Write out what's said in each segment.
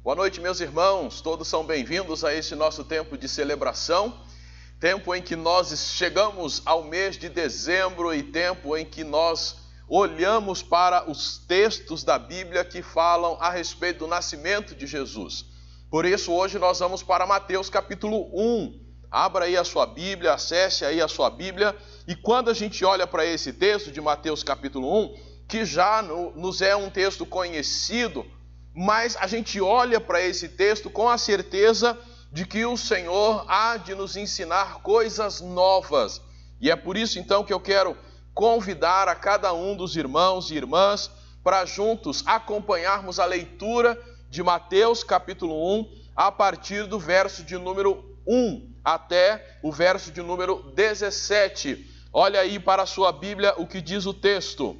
Boa noite, meus irmãos. Todos são bem-vindos a este nosso tempo de celebração, tempo em que nós chegamos ao mês de dezembro e tempo em que nós olhamos para os textos da Bíblia que falam a respeito do nascimento de Jesus. Por isso, hoje nós vamos para Mateus capítulo 1. Abra aí a sua Bíblia, acesse aí a sua Bíblia, e quando a gente olha para esse texto de Mateus capítulo 1, que já nos é um texto conhecido, mas a gente olha para esse texto com a certeza de que o Senhor há de nos ensinar coisas novas. E é por isso então que eu quero convidar a cada um dos irmãos e irmãs para juntos acompanharmos a leitura de Mateus capítulo 1, a partir do verso de número 1 até o verso de número 17. Olha aí para a sua Bíblia o que diz o texto.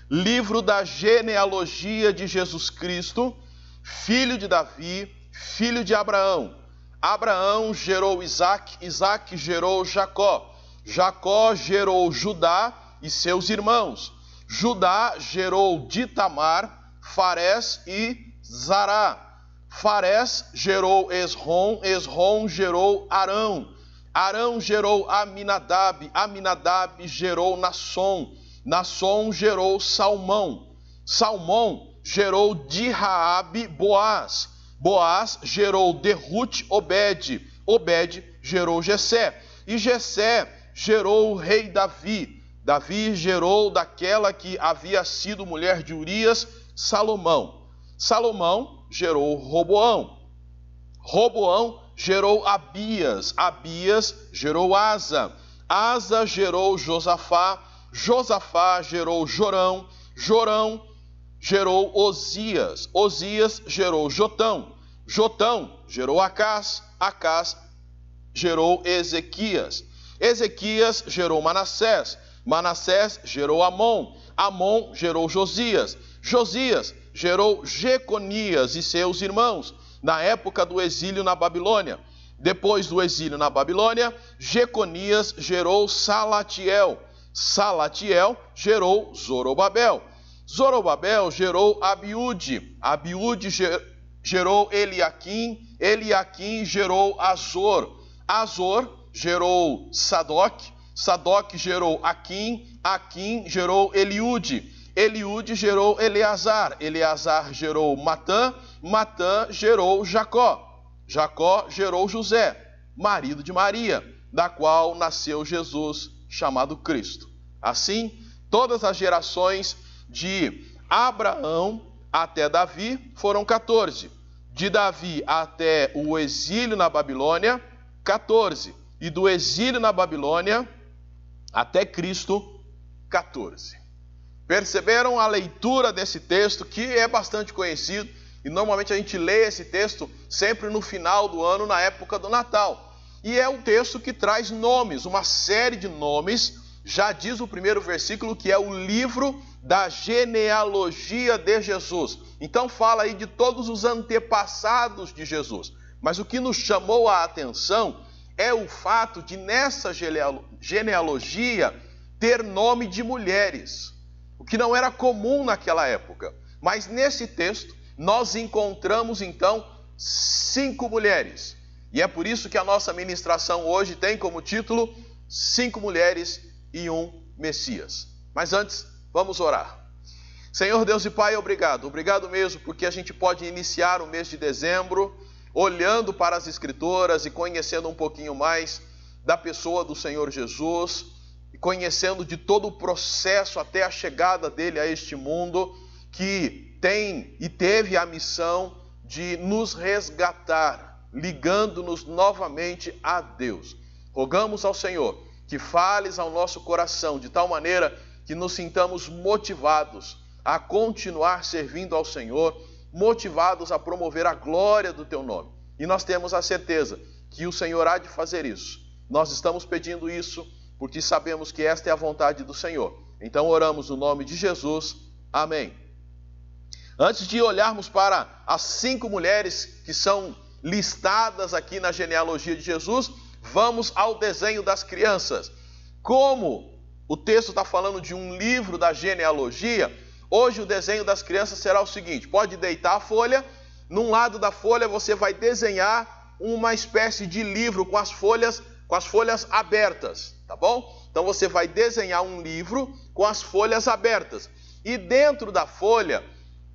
Livro da genealogia de Jesus Cristo, filho de Davi, filho de Abraão. Abraão gerou Isaque, Isaque gerou Jacó. Jacó gerou Judá e seus irmãos. Judá gerou Ditamar, Farés e Zará. Farés gerou Esrom, Esrom gerou Arão. Arão gerou Aminadab, Aminadab gerou Nasson. Nasson gerou Salmão. Salmão gerou Dirraabe, Boaz. Boaz gerou Derute, Obed. Obed gerou Jessé. E Jessé gerou o rei Davi. Davi gerou daquela que havia sido mulher de Urias, Salomão. Salomão gerou Roboão. Roboão gerou Abias. Abias gerou Asa. Asa gerou Josafá. Josafá gerou Jorão. Jorão gerou Osias. Osias gerou Jotão. Jotão gerou Acás. Acás gerou Ezequias. Ezequias gerou Manassés. Manassés gerou Amon. Amon gerou Josias. Josias gerou Jeconias e seus irmãos, na época do exílio na Babilônia. Depois do exílio na Babilônia, Jeconias gerou Salatiel. Salatiel gerou Zorobabel. Zorobabel gerou Abiúde. Abiúde gerou Eliaquim. Eliaquim gerou Azor. Azor gerou Sadoc. Sadoc gerou Aquim. Aquim gerou Eliúde. Eliúde gerou Eleazar. Eleazar gerou Matã. Matã gerou Jacó. Jacó gerou José, marido de Maria, da qual nasceu Jesus, chamado Cristo. Assim, todas as gerações de Abraão até Davi foram 14. De Davi até o exílio na Babilônia, 14. E do exílio na Babilônia até Cristo, 14. Perceberam a leitura desse texto, que é bastante conhecido, e normalmente a gente lê esse texto sempre no final do ano, na época do Natal. E é um texto que traz nomes, uma série de nomes. Já diz o primeiro versículo que é o livro da genealogia de Jesus. Então fala aí de todos os antepassados de Jesus. Mas o que nos chamou a atenção é o fato de nessa genealogia ter nome de mulheres, o que não era comum naquela época. Mas nesse texto nós encontramos então 5 mulheres. E é por isso que a nossa ministração hoje tem como título 5 mulheres e um Messias. Mas antes, vamos orar. Senhor Deus e Pai, obrigado. Obrigado mesmo porque a gente pode iniciar o mês de dezembro olhando para as Escrituras e conhecendo um pouquinho mais da pessoa do Senhor Jesus, e conhecendo de todo o processo até a chegada dele a este mundo, que tem e teve a missão de nos resgatar, ligando-nos novamente a Deus. Rogamos ao Senhor que fales ao nosso coração de tal maneira que nos sintamos motivados a continuar servindo ao Senhor, motivados a promover a glória do Teu nome. E nós temos a certeza que o Senhor há de fazer isso. Nós estamos pedindo isso porque sabemos que esta é a vontade do Senhor. Então oramos no nome de Jesus. Amém. Antes de olharmos para as 5 mulheres que são listadas aqui na genealogia de Jesus, vamos ao desenho das crianças. Como o texto está falando de um livro da genealogia, hoje o desenho das crianças será o seguinte: pode deitar a folha num lado da folha você vai desenhar uma espécie de livro com as folhas abertas, tá bom? Então você vai desenhar um livro com as folhas abertas. E dentro da folha,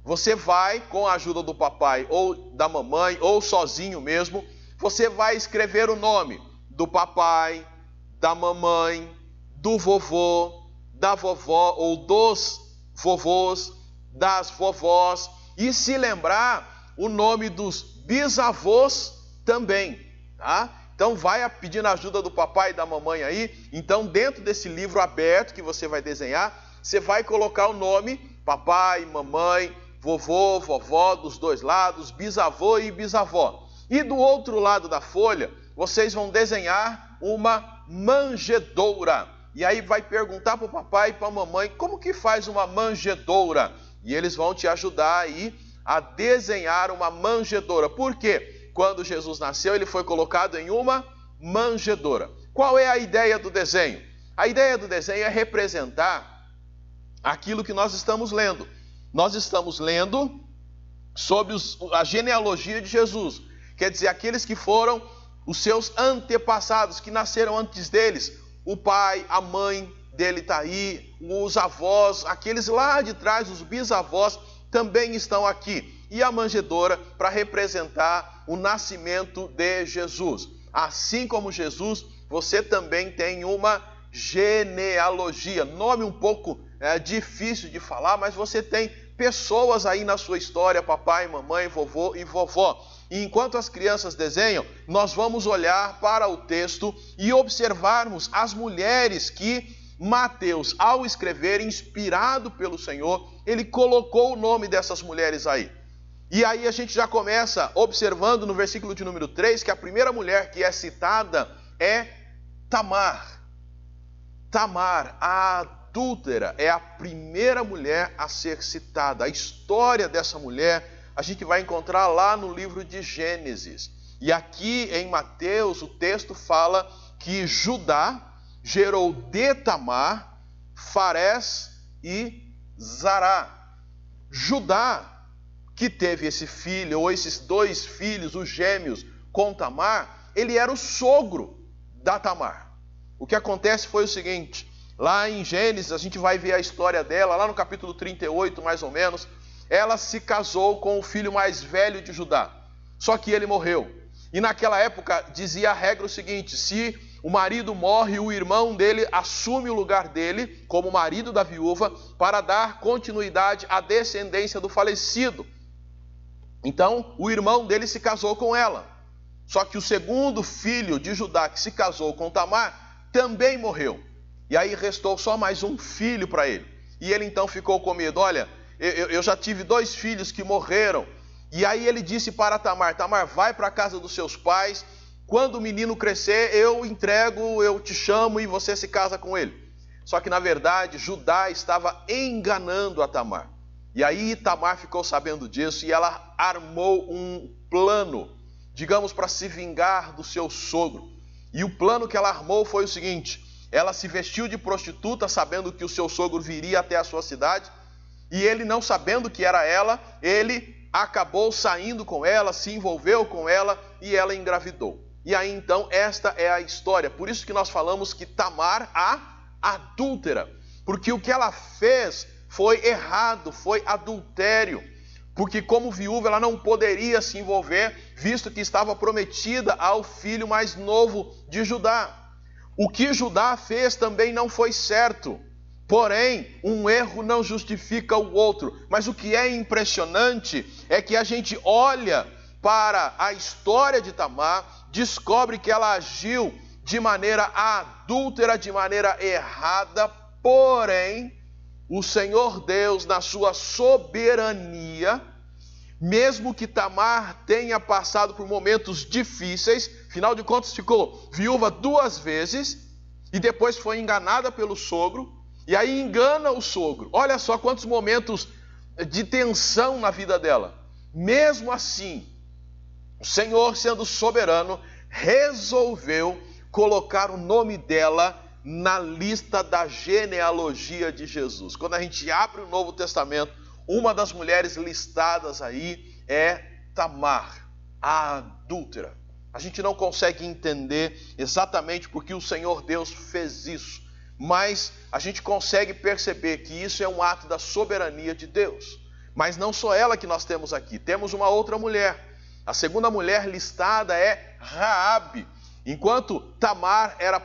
você vai, com a ajuda do papai ou da mamãe, ou sozinho mesmo, você vai escrever o nome do papai, da mamãe, do vovô, da vovó ou dos vovôs, das vovós, e se lembrar o nome dos bisavôs também, tá? Então vai pedindo a ajuda do papai e da mamãe aí. Então dentro desse livro aberto que você vai desenhar, você vai colocar o nome papai, mamãe, vovô, vovó dos dois lados, bisavô e bisavó. E do outro lado da folha, vocês vão desenhar uma manjedoura. E aí vai perguntar para o papai e para a mamãe como que faz uma manjedoura. E eles vão te ajudar aí a desenhar uma manjedoura. Por quê? Quando Jesus nasceu, ele foi colocado em uma manjedoura. Qual é a ideia do desenho? A ideia do desenho é representar aquilo que nós estamos lendo. Nós estamos lendo sobre a genealogia de Jesus. Quer dizer, aqueles que foram os seus antepassados, que nasceram antes deles. O pai, a mãe dele está aí, os avós, aqueles lá de trás, os bisavós, também estão aqui. E a manjedoura para representar o nascimento de Jesus. Assim como Jesus, você também tem uma genealogia. Nome um pouco difícil de falar, mas você tem pessoas aí na sua história, papai, mamãe, vovô e vovó. E enquanto as crianças desenham, nós vamos olhar para o texto e observarmos as mulheres que Mateus, ao escrever, inspirado pelo Senhor, ele colocou o nome dessas mulheres aí. E aí a gente já começa observando no versículo de número 3 que a primeira mulher que é citada é Tamar. Tamar, a adúltera, é a primeira mulher a ser citada. A história dessa mulher a gente vai encontrar lá no livro de Gênesis. E aqui em Mateus o texto fala que Judá gerou de Tamar, Farés e Zará. Judá, que teve esse filho, ou esses dois filhos, os gêmeos, com Tamar, ele era o sogro da Tamar. O que acontece foi o seguinte, lá em Gênesis, a gente vai ver a história dela, lá no capítulo 38, mais ou menos, ela se casou com o filho mais velho de Judá, só que ele morreu. E naquela época dizia a regra o seguinte, se o marido morre, o irmão dele assume o lugar dele, como marido da viúva, para dar continuidade à descendência do falecido. Então, o irmão dele se casou com ela. Só que o segundo filho de Judá, que se casou com Tamar, também morreu. E aí restou só mais um filho para ele. E ele então ficou com medo. Olha, eu já tive dois filhos que morreram. E aí ele disse para Tamar, Tamar, vai para a casa dos seus pais. Quando o menino crescer, eu entrego, eu te chamo e você se casa com ele. Só que na verdade, Judá estava enganando a Tamar. E aí Tamar ficou sabendo disso e ela armou um plano, digamos, para se vingar do seu sogro. E o plano que ela armou foi o seguinte, ela se vestiu de prostituta sabendo que o seu sogro viria até a sua cidade, e ele não sabendo que era ela, ele acabou saindo com ela, se envolveu com ela e ela engravidou. E aí então esta é a história, por isso que nós falamos que Tamar, a adúltera, porque o que ela fez foi errado, foi adultério, porque como viúva ela não poderia se envolver, visto que estava prometida ao filho mais novo de Judá. O que Judá fez também não foi certo, porém um erro não justifica o outro. Mas o que é impressionante é que a gente olha para a história de Tamar, descobre que ela agiu de maneira adúltera, de maneira errada, porém o Senhor Deus, na sua soberania, mesmo que Tamar tenha passado por momentos difíceis, afinal de contas ficou viúva 2 vezes, e depois foi enganada pelo sogro, e aí engana o sogro. Olha só quantos momentos de tensão na vida dela. Mesmo assim, o Senhor, sendo soberano, resolveu colocar o nome dela na lista da genealogia de Jesus. Quando a gente abre o Novo Testamento, uma das mulheres listadas aí é Tamar, a adúltera. A gente não consegue entender exatamente porque o Senhor Deus fez isso, mas a gente consegue perceber que isso é um ato da soberania de Deus. Mas não só ela que nós temos aqui, temos uma outra mulher. A segunda mulher listada é Raabe. Enquanto Tamar era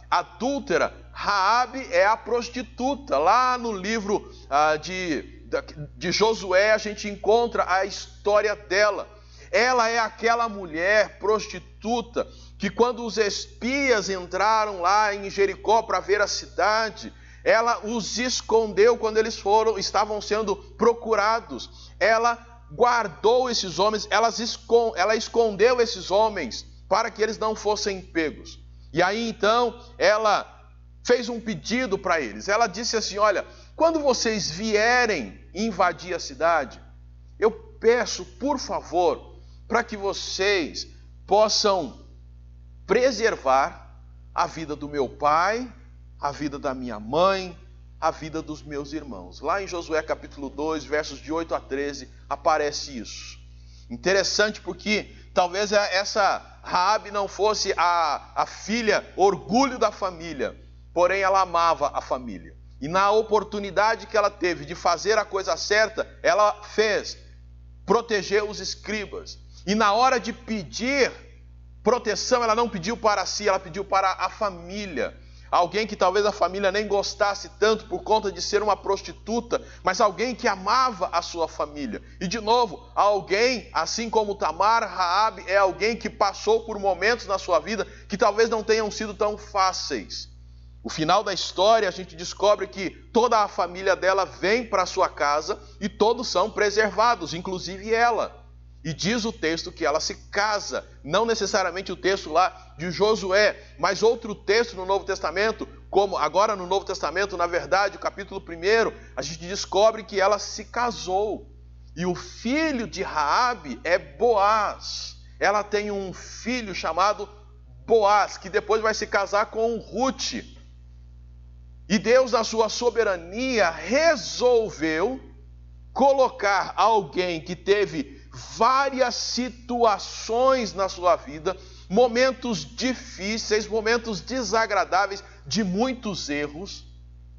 adúltera, Raabe é a prostituta. Lá no livro de Josué a gente encontra a história dela. Ela é aquela mulher prostituta que quando os espias entraram lá em Jericó para ver a cidade, ela os escondeu quando eles estavam sendo procurados. Ela guardou esses homens, ela escondeu esses homens para que eles não fossem pegos. E aí então ela fez um pedido para eles. Ela disse assim: olha, quando vocês vierem invadir a cidade, eu peço, por favor, para que vocês possam preservar a vida do meu pai, a vida da minha mãe, a vida dos meus irmãos. Lá em Josué capítulo 2, versos de 8 a 13, aparece isso. Interessante porque talvez essa Raabe não fosse a filha orgulho da família, porém ela amava a família. E na oportunidade que ela teve de fazer a coisa certa, ela fez, protegeu os escribas. E na hora de pedir proteção, ela não pediu para si, ela pediu para a família. Alguém que talvez a família nem gostasse tanto por conta de ser uma prostituta, mas alguém que amava a sua família. E de novo, alguém, assim como Tamar, Raabe é alguém que passou por momentos na sua vida que talvez não tenham sido tão fáceis. O final da história, a gente descobre que toda a família dela vem para a sua casa e todos são preservados, inclusive ela. E diz o texto que ela se casa, não necessariamente o texto lá de Josué, mas outro texto no Novo Testamento, como agora no Novo Testamento, na verdade, o capítulo 1, a gente descobre que ela se casou. E o filho de Raabe é Boaz. Ela tem um filho chamado Boaz, que depois vai se casar com Ruth. E Deus, na sua soberania, resolveu colocar alguém que teve várias situações na sua vida, momentos difíceis, momentos desagradáveis, de muitos erros,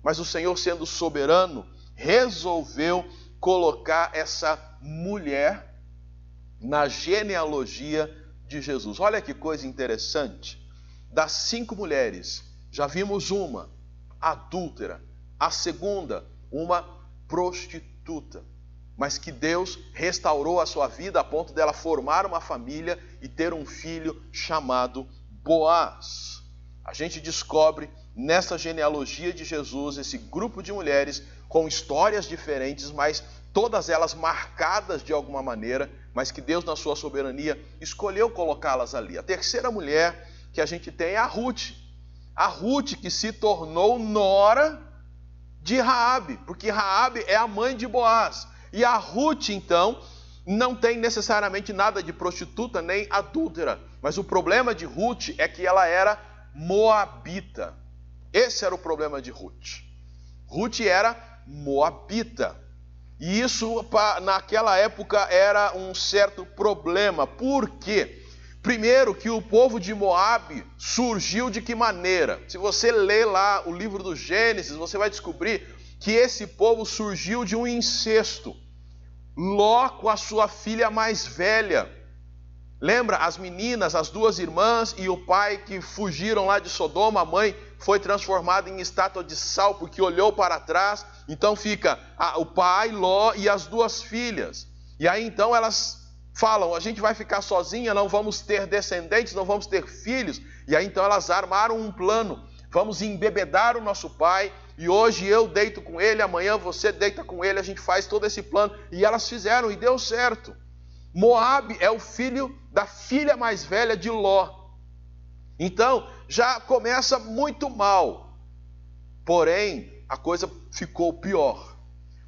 mas o Senhor, sendo soberano, resolveu colocar essa mulher na genealogia de Jesus. Olha que coisa interessante. Das 5 mulheres, já vimos uma adúltera, a segunda, uma prostituta, mas que Deus restaurou a sua vida a ponto dela formar uma família e ter um filho chamado Boaz. A gente descobre nessa genealogia de Jesus esse grupo de mulheres com histórias diferentes, mas todas elas marcadas de alguma maneira, mas que Deus, na sua soberania, escolheu colocá-las ali. A terceira mulher que a gente tem é a Ruth. A Ruth que se tornou nora de Raabe, porque Raabe é a mãe de Boaz. E a Ruth, então, não tem necessariamente nada de prostituta nem adúltera. Mas o problema de Ruth é que ela era moabita. Esse era o problema de Ruth. Ruth era moabita. E isso, naquela época, era um certo problema. Por quê? Primeiro, que o povo de Moabe surgiu de que maneira? Se você ler lá o livro do Gênesis, você vai descobrir que esse povo surgiu de um incesto. Ló com a sua filha mais velha. Lembra as meninas, as 2 irmãs e o pai que fugiram lá de Sodoma? A mãe foi transformada em estátua de sal porque olhou para trás. Então fica o pai, Ló e as 2 filhas. E aí então elas falam: a gente vai ficar sozinha, não vamos ter descendentes, não vamos ter filhos. E aí então elas armaram um plano: vamos embebedar o nosso pai, e hoje eu deito com ele, amanhã você deita com ele, a gente faz todo esse plano. E elas fizeram e deu certo. Moabe é o filho da filha mais velha de Ló. Então já começa muito mal. Porém, a coisa ficou pior.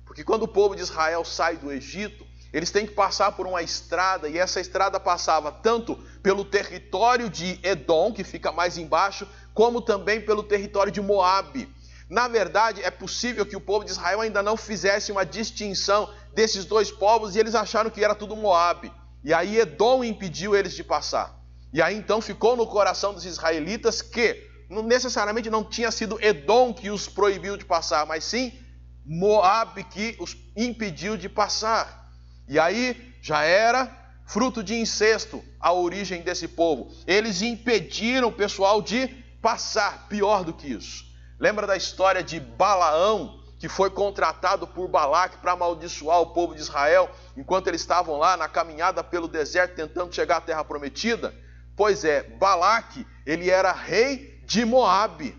Porque quando o povo de Israel sai do Egito, eles têm que passar por uma estrada, e essa estrada passava tanto pelo território de Edom, que fica mais embaixo, como também pelo território de Moabe. Na verdade, é possível que o povo de Israel ainda não fizesse uma distinção desses dois povos e eles acharam que era tudo Moabe. E aí Edom impediu eles de passar. E aí então ficou no coração dos israelitas que necessariamente não tinha sido Edom que os proibiu de passar, mas sim Moabe que os impediu de passar. E aí já era fruto de incesto a origem desse povo. Eles impediram o pessoal de passar, pior do que isso. Lembra da história de Balaão, que foi contratado por Balaque para amaldiçoar o povo de Israel, enquanto eles estavam lá na caminhada pelo deserto tentando chegar à terra prometida? Pois é, Balaque, ele era rei de Moabe.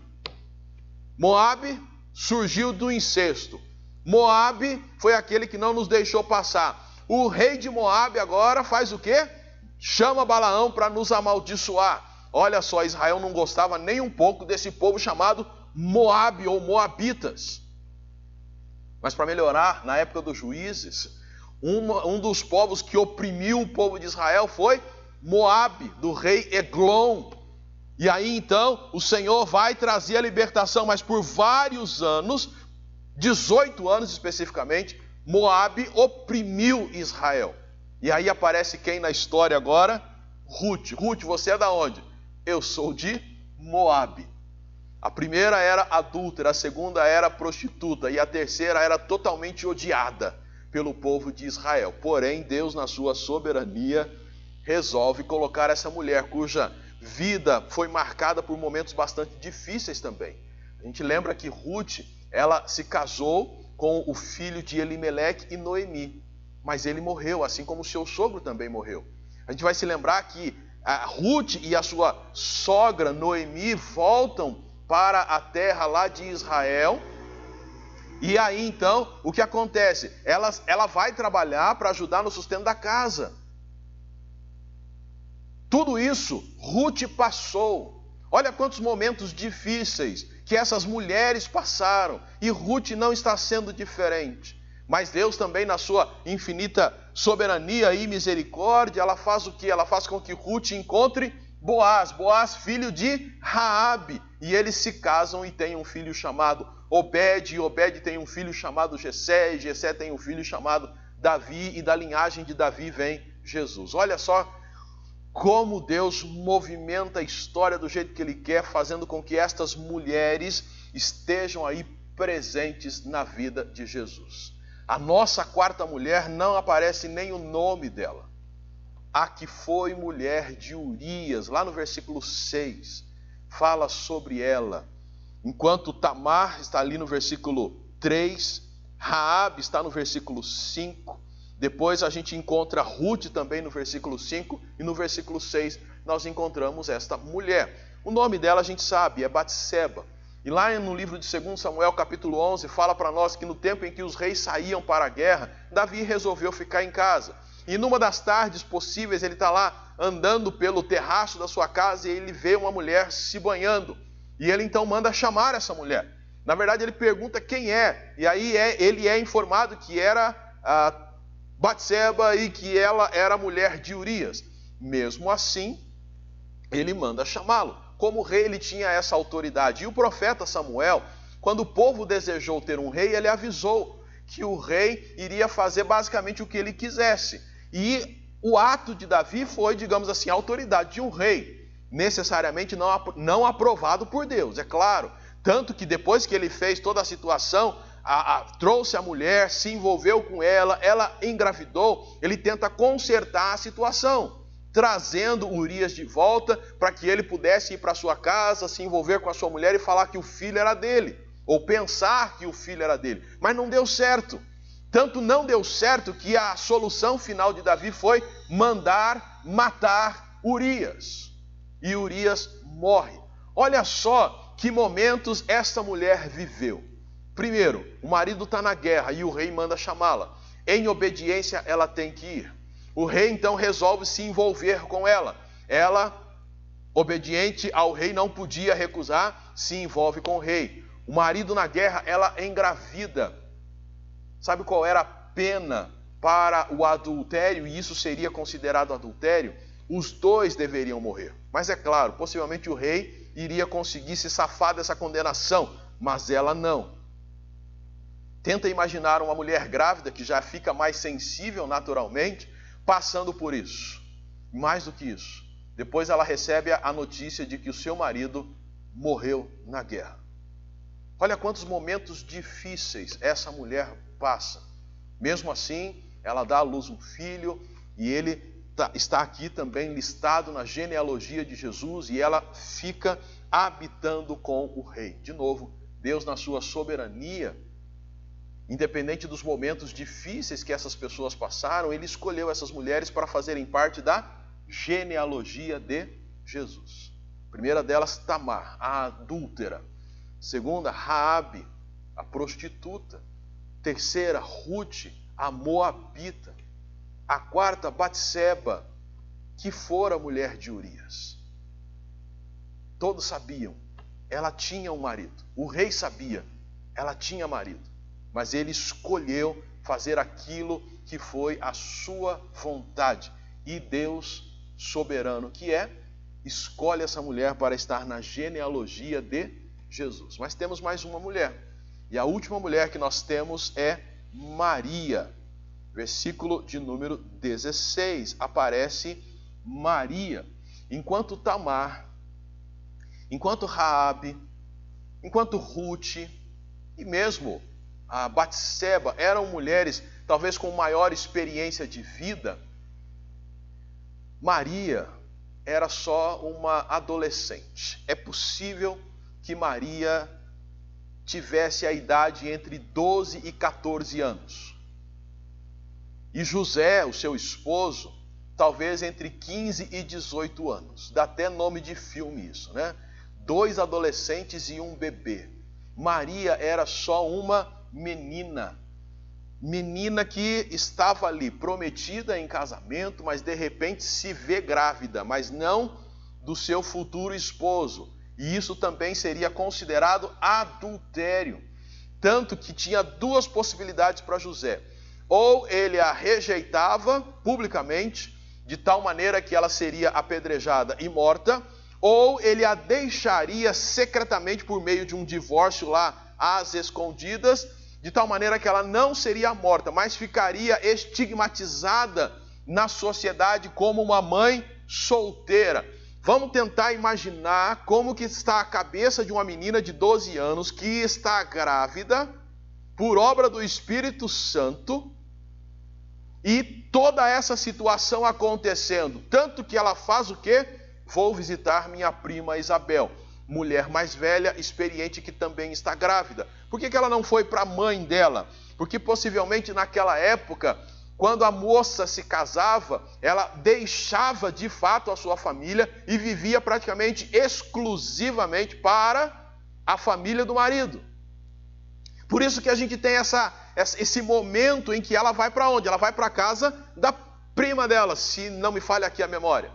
Moabe surgiu do incesto. Moabe foi aquele que não nos deixou passar. O rei de Moabe agora faz o quê? Chama Balaão para nos amaldiçoar. Olha só, Israel não gostava nem um pouco desse povo chamado Moabe ou Moabitas. Mas para melhorar, na época dos juízes, um dos povos que oprimiu o povo de Israel foi Moabe, do rei Eglon. E aí então o Senhor vai trazer a libertação, mas por vários anos, 18 anos especificamente, Moabe oprimiu Israel. E aí aparece quem na história agora? Ruth. Ruth, você é da onde? Eu sou de Moabe. A primeira era adúltera, a segunda era prostituta e a terceira era totalmente odiada pelo povo de Israel. Porém, Deus, na sua soberania, resolve colocar essa mulher, cuja vida foi marcada por momentos bastante difíceis também. A gente lembra que Ruth, ela se casou com o filho de Elimeleque e Noemi, mas ele morreu, assim como o seu sogro também morreu. A gente vai se lembrar que a Ruth e a sua sogra Noemi voltam para a terra lá de Israel. E aí então, o que acontece? Ela vai trabalhar para ajudar no sustento da casa. Tudo isso Ruth passou. Olha quantos momentos difíceis que essas mulheres passaram. E Ruth não está sendo diferente. Mas Deus também, na sua infinita soberania e misericórdia, ela faz o quê? Ela faz com que Ruth encontre Boaz. Boaz, filho de Raabe. E eles se casam e têm um filho chamado Obed. E Obed tem um filho chamado Jessé. E Jessé tem um filho chamado Davi. E da linhagem de Davi vem Jesus. Olha só como Deus movimenta a história do jeito que Ele quer, fazendo com que estas mulheres estejam aí presentes na vida de Jesus. A nossa quarta mulher não aparece nem o nome dela. A que foi mulher de Urias, lá no versículo 6, fala sobre ela. Enquanto Tamar está ali no versículo 3, Raabe está no versículo 5, depois a gente encontra Ruth também no versículo 5, e no versículo 6 nós encontramos esta mulher. O nome dela a gente sabe, é Batseba. E lá no livro de 2 Samuel, capítulo 11, fala para nós que no tempo em que os reis saíam para a guerra, Davi resolveu ficar em casa. E numa das tardes possíveis, ele está lá andando pelo terraço da sua casa e ele vê uma mulher se banhando. E ele então manda chamar essa mulher. Na verdade, ele pergunta quem é. E aí ele é informado que era a Batseba e que ela era mulher de Urias. Mesmo assim, ele manda chamá-lo. Como rei, ele tinha essa autoridade. E o profeta Samuel, quando o povo desejou ter um rei, ele avisou que o rei iria fazer basicamente o que ele quisesse. E o ato de Davi foi, digamos assim, a autoridade de um rei, necessariamente não aprovado por Deus, é claro. Tanto que depois que ele fez toda a situação, trouxe a mulher, se envolveu com ela, ela engravidou, ele tenta consertar a situação, trazendo Urias de volta para que ele pudesse ir para sua casa, se envolver com a sua mulher e falar que o filho era dele, ou pensar que o filho era dele. Mas não deu certo. Tanto não deu certo que a solução final de Davi foi mandar matar Urias. E Urias morre. Olha só que momentos esta mulher viveu. Primeiro, o marido está na guerra e o rei manda chamá-la. Em obediência, ela tem que ir. O rei então resolve se envolver com ela. Ela, obediente ao rei, não podia recusar, se envolve com o rei. O marido na guerra, ela engravida. Sabe qual era a pena para o adultério? E isso seria considerado adultério? Os dois deveriam morrer. Mas é claro, possivelmente o rei iria conseguir se safar dessa condenação, mas ela não. Tenta imaginar uma mulher grávida que já fica mais sensível naturalmente, passando por isso. Mais do que isso, depois ela recebe a notícia de que o seu marido morreu na guerra. Olha quantos momentos difíceis essa mulher passa. Mesmo assim, ela dá à luz um filho e ele está aqui também listado na genealogia de Jesus e ela fica habitando com o rei. De novo, Deus na sua soberania, independente dos momentos difíceis que essas pessoas passaram, Ele escolheu essas mulheres para fazerem parte da genealogia de Jesus. A primeira delas, Tamar, a adúltera. Segunda, Raabe, a prostituta. Terceira, Ruth, a moabita. A quarta, Batseba, que fora mulher de Urias. Todos sabiam, ela tinha um marido. O rei sabia, ela tinha marido. Mas ele escolheu fazer aquilo que foi a sua vontade. E Deus, soberano que é, escolhe essa mulher para estar na genealogia de Jesus. Mas temos mais uma mulher. E a última mulher que nós temos é Maria. Versículo de número 16. Aparece Maria. Enquanto Tamar, enquanto Raabe, enquanto Ruth e mesmo a Batseba eram mulheres talvez com maior experiência de vida, Maria era só uma adolescente. É possível que Maria tivesse a idade entre 12 e 14 anos. E José, o seu esposo, talvez entre 15 e 18 anos. Dá até nome de filme isso, né? 2 adolescentes e um bebê. Maria era só uma menina que estava ali prometida em casamento, mas de repente se vê grávida, mas não do seu futuro esposo. E isso também seria considerado adultério. Tanto que tinha 2 possibilidades para José. Ou ele a rejeitava publicamente, de tal maneira que ela seria apedrejada e morta, ou ele a deixaria secretamente por meio de um divórcio lá às escondidas, de tal maneira que ela não seria morta, mas ficaria estigmatizada na sociedade como uma mãe solteira. Vamos tentar imaginar como que está a cabeça de uma menina de 12 anos que está grávida por obra do Espírito Santo e toda essa situação acontecendo. Tanto que ela faz o quê? Vou visitar minha prima Isabel, mulher mais velha, experiente, que também está grávida. Por que ela não foi para a mãe dela? Porque possivelmente naquela época, quando a moça se casava, ela deixava de fato a sua família e vivia praticamente exclusivamente para a família do marido. Por isso que a gente tem esse momento em que ela vai para onde? Ela vai para a casa da prima dela, se não me falha aqui a memória.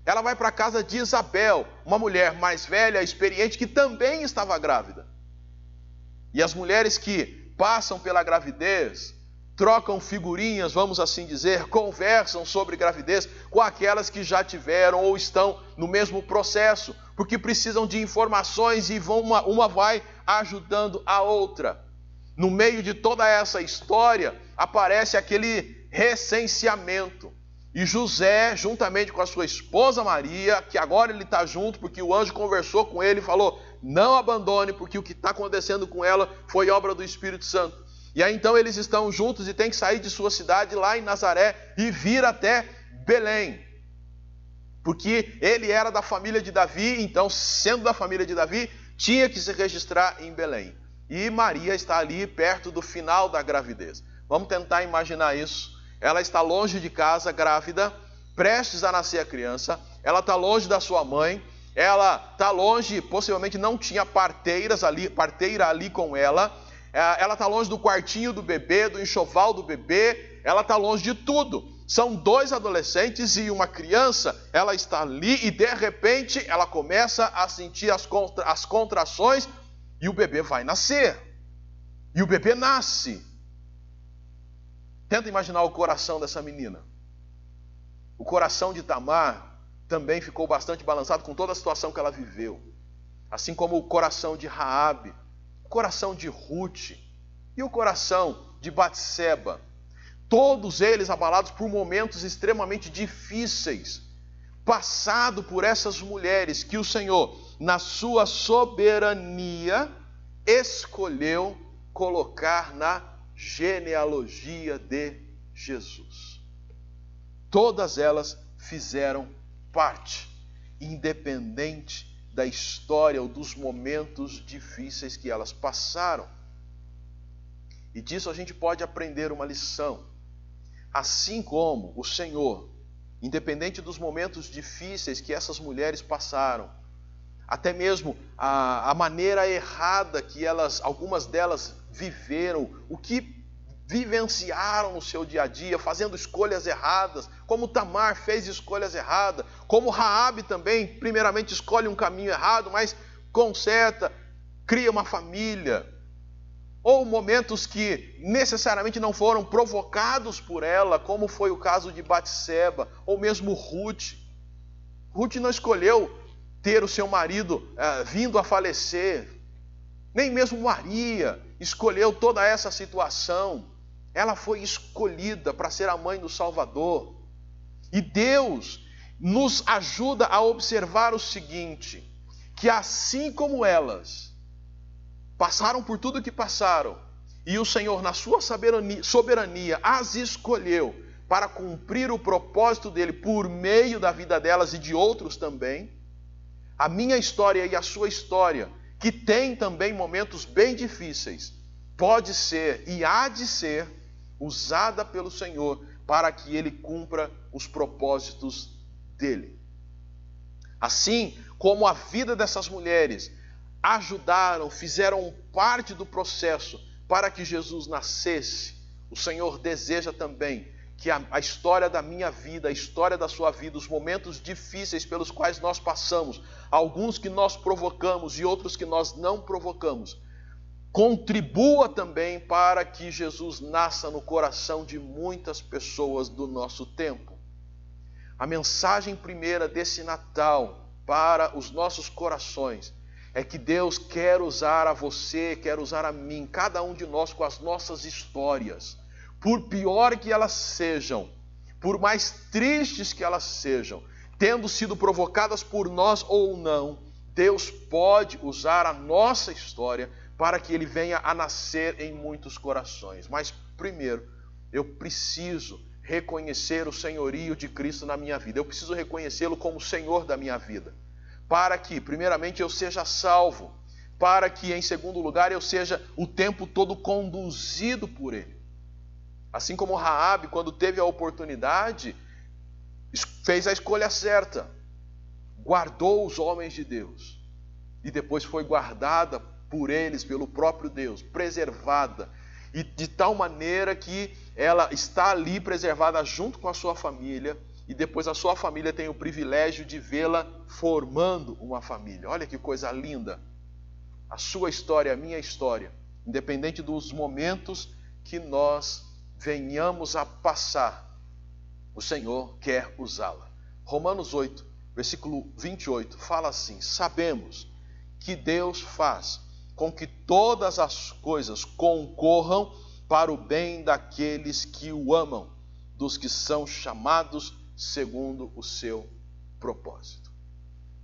Ela vai para a casa de Isabel, uma mulher mais velha, experiente, que também estava grávida. E as mulheres que passam pela gravidez, trocam figurinhas, vamos assim dizer, conversam sobre gravidez com aquelas que já tiveram ou estão no mesmo processo, porque precisam de informações e uma vai ajudando a outra. No meio de toda essa história, aparece aquele recenseamento. E José, juntamente com a sua esposa Maria, que agora ele está junto, porque o anjo conversou com ele e falou, não abandone, porque o que está acontecendo com ela foi obra do Espírito Santo. E aí então eles estão juntos e têm que sair de sua cidade lá em Nazaré e vir até Belém. Porque ele era da família de Davi, então sendo da família de Davi, tinha que se registrar em Belém. E Maria está ali perto do final da gravidez. Vamos tentar imaginar isso. Ela está longe de casa, grávida, prestes a nascer a criança. Ela está longe da sua mãe. Ela está longe, possivelmente não tinha parteira ali com ela. Ela está longe do quartinho do bebê, do enxoval do bebê. Ela está longe de tudo. São 2 adolescentes e uma criança. Ela está ali e de repente ela começa a sentir as contrações e o bebê vai nascer. E o bebê nasce. Tenta imaginar o coração dessa menina. O coração de Tamar também ficou bastante balançado com toda a situação que ela viveu. Assim como o coração de Raabe, o coração de Ruth. E o coração de Batseba? Todos eles abalados por momentos extremamente difíceis, passado por essas mulheres que o Senhor, na sua soberania, escolheu colocar na genealogia de Jesus. Todas elas fizeram parte, independente da história ou dos momentos difíceis que elas passaram. E disso a gente pode aprender uma lição. Assim como o Senhor, independente dos momentos difíceis que essas mulheres passaram, até mesmo a maneira errada que algumas delas viveram, o que vivenciaram no seu dia a dia, fazendo escolhas erradas, como Tamar fez escolhas erradas, como Raabe também, primeiramente escolhe um caminho errado, mas conserta, cria uma família. Ou momentos que necessariamente não foram provocados por ela, como foi o caso de Batseba, ou mesmo Ruth. Ruth não escolheu ter o seu marido vindo a falecer, nem mesmo Maria escolheu toda essa situação. Ela foi escolhida para ser a mãe do Salvador. E Deus nos ajuda a observar o seguinte, que assim como elas passaram por tudo que passaram, e o Senhor, na sua soberania, as escolheu para cumprir o propósito dele por meio da vida delas e de outros também, a minha história e a sua história, que tem também momentos bem difíceis, pode ser e há de ser usada pelo Senhor para que ele cumpra os propósitos dele. Assim como a vida dessas mulheres ajudaram, fizeram parte do processo para que Jesus nascesse, o Senhor deseja também que a história da minha vida, a história da sua vida, os momentos difíceis pelos quais nós passamos, alguns que nós provocamos e outros que nós não provocamos, contribua também para que Jesus nasça no coração de muitas pessoas do nosso tempo. A mensagem primeira desse Natal para os nossos corações é que Deus quer usar a você, quer usar a mim, cada um de nós com as nossas histórias. Por pior que elas sejam, por mais tristes que elas sejam, tendo sido provocadas por nós ou não, Deus pode usar a nossa história para que ele venha a nascer em muitos corações. Mas primeiro, eu preciso reconhecer o senhorio de Cristo na minha vida. Eu preciso reconhecê-lo como Senhor da minha vida. Para que, primeiramente, eu seja salvo. Para que, em segundo lugar, eu seja o tempo todo conduzido por ele. Assim como Raabe, quando teve a oportunidade, fez a escolha certa. Guardou os homens de Deus. E depois foi guardada por eles, pelo próprio Deus, preservada. E de tal maneira que ela está ali preservada junto com a sua família. E depois a sua família tem o privilégio de vê-la formando uma família. Olha que coisa linda. A sua história, a minha história, independente dos momentos que nós venhamos a passar, o Senhor quer usá-la. Romanos 8, versículo 28, fala assim: sabemos que Deus faz com que todas as coisas concorram para o bem daqueles que o amam, dos que são chamados segundo o seu propósito.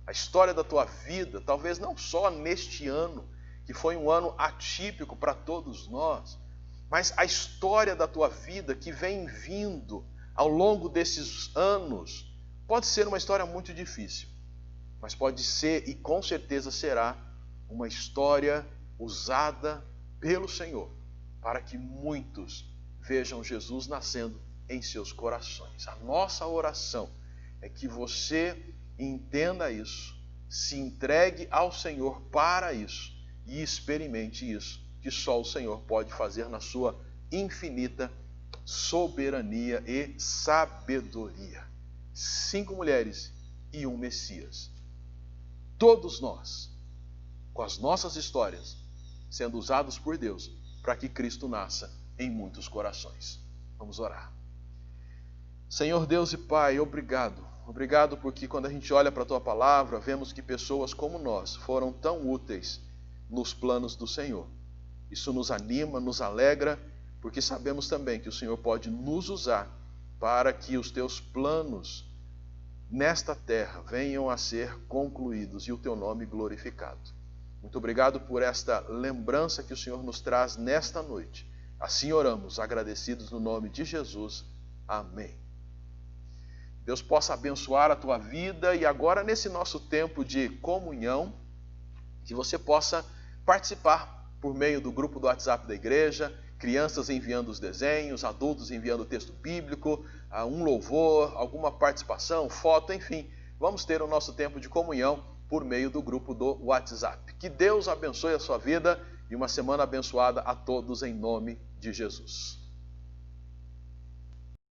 A história da tua vida, talvez não só neste ano, que foi um ano atípico para todos nós, mas a história da tua vida que vem vindo ao longo desses anos, pode ser uma história muito difícil, mas pode ser e com certeza será uma história usada pelo Senhor para que muitos vejam Jesus nascendo em seus corações. A nossa oração é que você entenda isso, se entregue ao Senhor para isso e experimente isso que só o Senhor pode fazer na sua infinita soberania e sabedoria. 5 mulheres e um Messias. Todos nós, com as nossas histórias, sendo usados por Deus para que Cristo nasça em muitos corações. Vamos orar. Senhor Deus e Pai, obrigado. Obrigado porque quando a gente olha para a Tua palavra, vemos que pessoas como nós foram tão úteis nos planos do Senhor. Isso nos anima, nos alegra, porque sabemos também que o Senhor pode nos usar para que os teus planos nesta terra venham a ser concluídos e o teu nome glorificado. Muito obrigado por esta lembrança que o Senhor nos traz nesta noite. Assim oramos, agradecidos no nome de Jesus. Amém. Deus possa abençoar a tua vida e agora nesse nosso tempo de comunhão, que você possa participar por meio do grupo do WhatsApp da igreja, crianças enviando os desenhos, adultos enviando o texto bíblico, um louvor, alguma participação, foto, enfim. Vamos ter o nosso tempo de comunhão por meio do grupo do WhatsApp. Que Deus abençoe a sua vida e uma semana abençoada a todos em nome de Jesus.